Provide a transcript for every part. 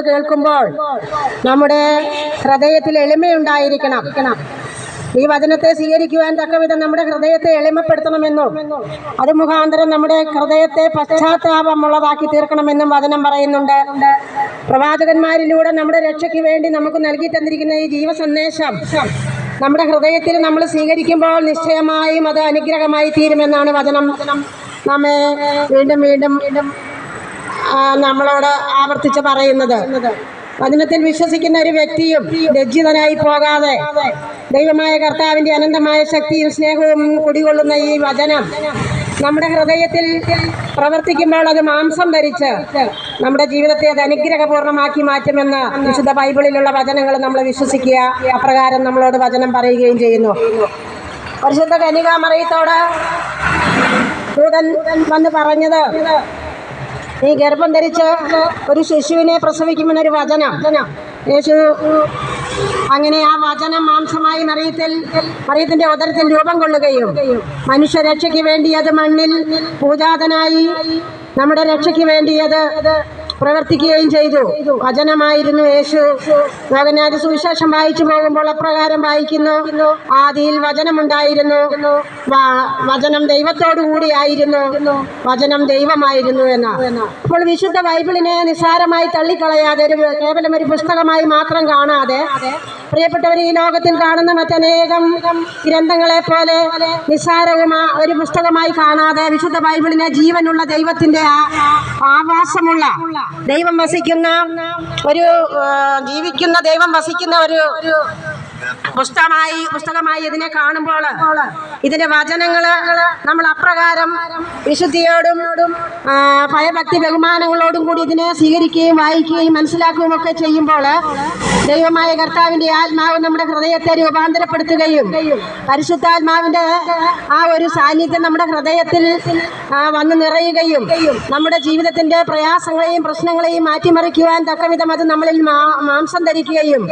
കേൾക്കുമ്പോൾ നമ്മുടെ ഹൃദയത്തിൽ എളിമയുണ്ടായിരിക്കണം. ഈ വചനത്തെ സ്വീകരിക്കുവാൻ തക്കവിധം നമ്മുടെ ഹൃദയത്തെ എളിമപ്പെടുത്തണമെന്നും അത് മുഖാന്തരം നമ്മുടെ ഹൃദയത്തെ പശ്ചാത്താപമുള്ളതാക്കി തീർക്കണമെന്നും വചനം പറയുന്നുണ്ട്. പ്രവാചകന്മാരിലൂടെ നമ്മുടെ രക്ഷയ്ക്ക് വേണ്ടി നമുക്ക് നൽകി തന്നിരിക്കുന്ന ഈ ജീവസന്ദേശം നമ്മുടെ ഹൃദയത്തിൽ നമ്മൾ സ്വീകരിക്കുമ്പോൾ നിശ്ചയമായും അത് അനുഗ്രഹമായി തീരുമെന്നാണ് വചനം നമ്മെ വീണ്ടും വീണ്ടും നമ്മളോട് ആവർത്തിച്ച് പറയുന്നത്. വചനത്തിൽ വിശ്വസിക്കുന്ന ഒരു വ്യക്തിയും ലജ്ജിതനായി പോകാതെ ദൈവമായ കർത്താവിൻ്റെ അനന്തമായ ശക്തിയും സ്നേഹവും കുടികൊള്ളുന്ന ഈ വചനം നമ്മുടെ ഹൃദയത്തിൽ പ്രവർത്തിക്കുമ്പോൾ അത് മാംസം ധരിച്ച് നമ്മുടെ ജീവിതത്തെ അത് അനുഗ്രഹപൂർണ്ണമാക്കി മാറ്റുമെന്ന് വിശുദ്ധ ബൈബിളിലുള്ള വചനങ്ങൾ നമ്മൾ വിശ്വസിക്കുക. അപ്രകാരം നമ്മളോട് വചനം പറയുകയും ചെയ്യുന്നു. പരിശുദ്ധ കന്യകാമറിയത്തോട് ദൂതൻ വന്ന് പറഞ്ഞത്, നീ ഗർഭം ധരിച്ച് ഒരു ശിശുവിനെ പ്രസവിക്കുമെന്നൊരു വചനം. യേശു അങ്ങനെ ആ വചനം മാംസമായി മറിയത്തിന്റെ ഉദരത്തിൽ രൂപം കൊള്ളുകയും മനുഷ്യരക്ഷയ്ക്ക് വേണ്ടി അത് മണ്ണിൽ പൂജാതനായി നമ്മുടെ രക്ഷയ്ക്ക് വേണ്ടി അത് പ്രവർത്തിക്കുകയും ചെയ്തു. വചനമായിരുന്നു യേശു. യോഗനാഥ സുവിശേഷം വായിച്ചു പോകുമ്പോൾ അപ്രകാരം വായിക്കുന്നു, ആദിയിൽ വചനമുണ്ടായിരുന്നു, വചനം ദൈവത്തോടു കൂടിയായിരുന്നു, വചനം ദൈവമായിരുന്നു എന്ന്. അപ്പോൾ വിശുദ്ധ ബൈബിളിനെ നിസ്സാരമായി തള്ളിക്കളയാതെ കേവലം ഒരു പുസ്തകമായി മാത്രം കാണാതെ, പ്രിയപ്പെട്ടവർ, ഈ ലോകത്തിൽ കാണുന്ന മറ്റനേകം ഗ്രന്ഥങ്ങളെ പോലെ നിസ്സാരവും ഒരു പുസ്തകമായി കാണാതെ വിശുദ്ധ ബൈബിളിനെ ജീവനുള്ള ദൈവത്തിന്റെ ആവാസമുള്ള ദൈവം വസിക്കുന്ന ജീവിക്കുന്ന ദൈവം വസിക്കുന്ന ഒരു പുസ്തകമായി ഇതിനെ കാണുമ്പോൾ ഇതിന്റെ വചനങ്ങള് നമ്മൾ അപ്രകാരം വിശുദ്ധിയോടും ഭയഭക്തി ബഹുമാനങ്ങളോടും കൂടി ഇതിനെ സ്വീകരിക്കുകയും വായിക്കുകയും മനസ്സിലാക്കുകയും ഒക്കെ ചെയ്യുമ്പോൾ ദൈവമായ കർത്താവിന്റെ ആത്മാവ് നമ്മുടെ ഹൃദയത്തെ രൂപാന്തരപ്പെടുത്തുകയും പരിശുദ്ധാത്മാവിന്റെ ആ ഒരു സാന്നിധ്യം നമ്മുടെ ഹൃദയത്തിൽ വന്ന് നിറയുകയും നമ്മുടെ ജീവിതത്തിന്റെ പ്രയാസങ്ങളെയും പ്രശ്നങ്ങളെയും മാറ്റിമറിക്കുവാൻ തക്കവിധം അത് നമ്മളിൽ മാംസം ധരിക്കുകയും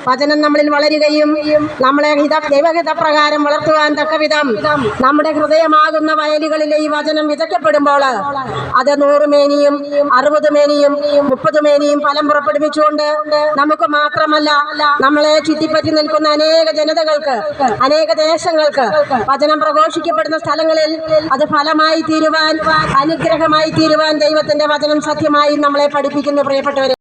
വചനം നമ്മളിൽ വളരുകയും നമ്മളെ ദൈവഹിതപ്രകാരം വളർത്തുവാൻ തക്കവിധം നമ്മുടെ ഹൃദയമാകുന്ന വയലുകളിലെ ഈ വചനം വിതയ്ക്കപ്പെടുമ്പോൾ അത് 100 മേനിയും 60 മേനിയും 30 മേനിയും ഫലം പുറപ്പെടുവിച്ചുകൊണ്ട് നമുക്ക് മാത്രമല്ല നമ്മളെ ചുറ്റിപ്പറ്റി നിൽക്കുന്ന അനേക ജനതകൾക്ക്, അനേക ദേശങ്ങൾക്ക് വചനം പ്രഘോഷിക്കപ്പെടുന്ന സ്ഥലങ്ങളിൽ അത് ഫലമായി തീരുവാൻ, അനുഗ്രഹമായി തീരുവാൻ ദൈവത്തിന്റെ വചനം സത്യമായി നമ്മളെ പഠിപ്പിക്കുന്നു. പ്രിയപ്പെട്ടവരെ,